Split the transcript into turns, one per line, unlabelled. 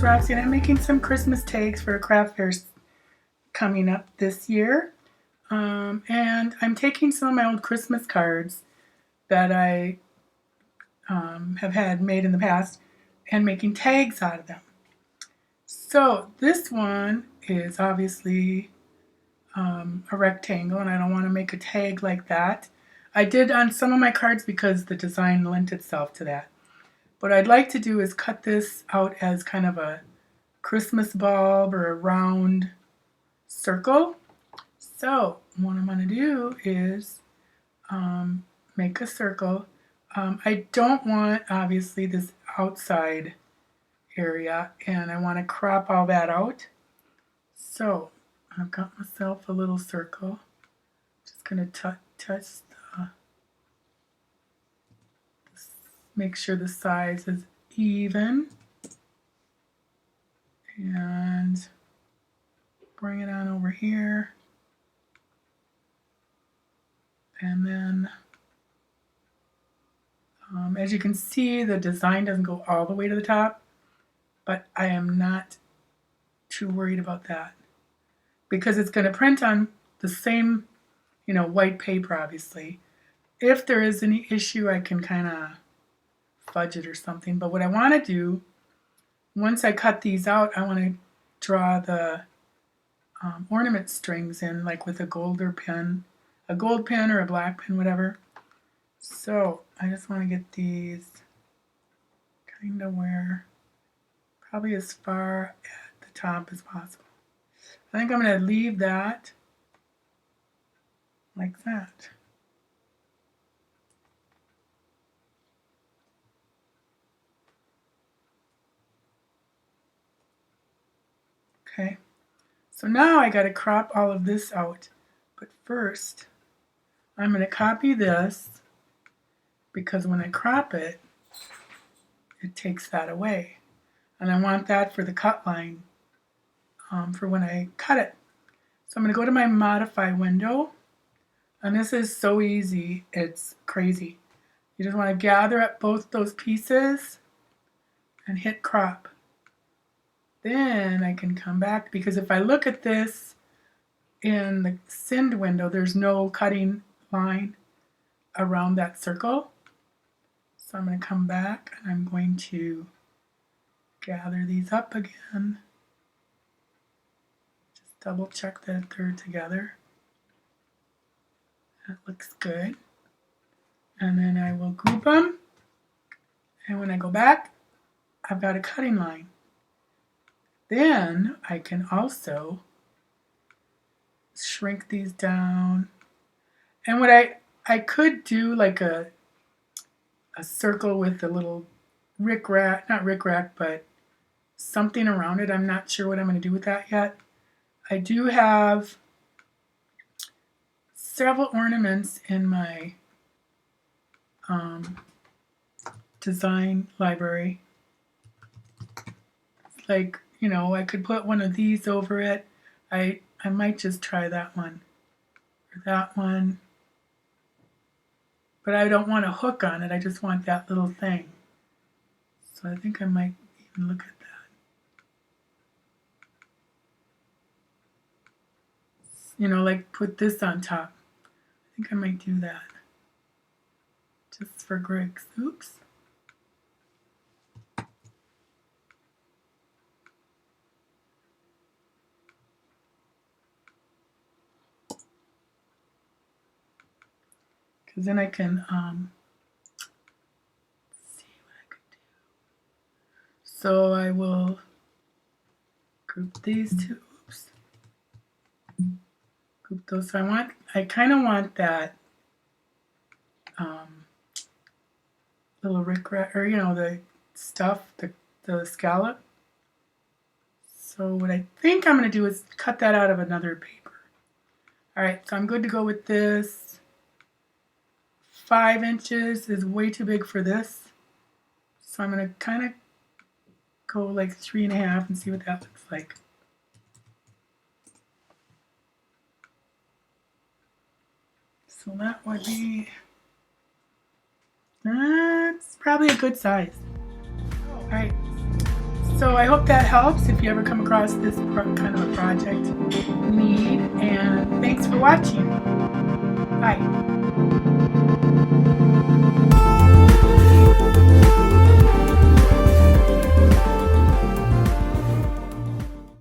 it's Roxy, and I'm making some Christmas tags for a craft fair coming up this year. And I'm taking some of my old Christmas cards that I have had made in the past and making tags out of them. So this one is obviously a rectangle, and I don't want to make a tag like that. I did on some of my cards because the design lent itself to that. What I'd like to do is cut this out as kind of a Christmas bulb or a round circle. So what I'm going to do is make a circle. I don't want obviously this outside area, and I want to crop all that out. So I've got myself a little circle. Just going to touch the, make sure the size is even, and bring it on over here. And then as you can see, the design doesn't go all the way to the top, but I am not too worried about that because it's going to print on the same, white paper, obviously. If there is any issue, I can kind of fudge it or something. But what I want to do, once I cut these out, I want to draw the ornament strings in, like with a gold pen or a black pen, whatever. So I just want to get these kind of where, probably as far at the top as possible. I think I'm going to leave that like that. Okay, so now I got to crop all of this out. But first, I'm going to copy this because when I crop it, it takes that away. And I want that for the cut line for when I cut it. So I'm going to go to my modify window. And this is so easy, it's crazy. You just want to gather up both those pieces and hit crop. Then I can come back, because if I look at this in the send window, there's no cutting line around that circle. So I'm going to come back and I'm going to gather these up again. Just double check that they're together. That looks good. And then I will group them. And when I go back, I've got a cutting line. Then I can also shrink these down. And what I could do like a circle with a little rickrack, not rickrack, but something around it. I'm not sure what I'm going to do with that yet. I do have several ornaments in my design library. Like, I could put one of these over it. I might just try that one or that one. But I don't want a hook on it. I just want that little thing. So I think I might even look at that. Like put this on top. I think I might do that. Just for Griggs. Oops. Because then I can see what I could do. So I will group these two. Oops. Group those. So I kind of want that little rickrack, or the stuff, the scallop. So what I think I'm going to do is cut that out of another paper. All right, so I'm good to go with this. 5 inches is way too big for this. So I'm going to kind of go like 3.5 and see what that looks like. So that would be, that's probably a good size. All right, So I hope that helps if you ever come across this kind of a project need. And thanks for watching. Bye.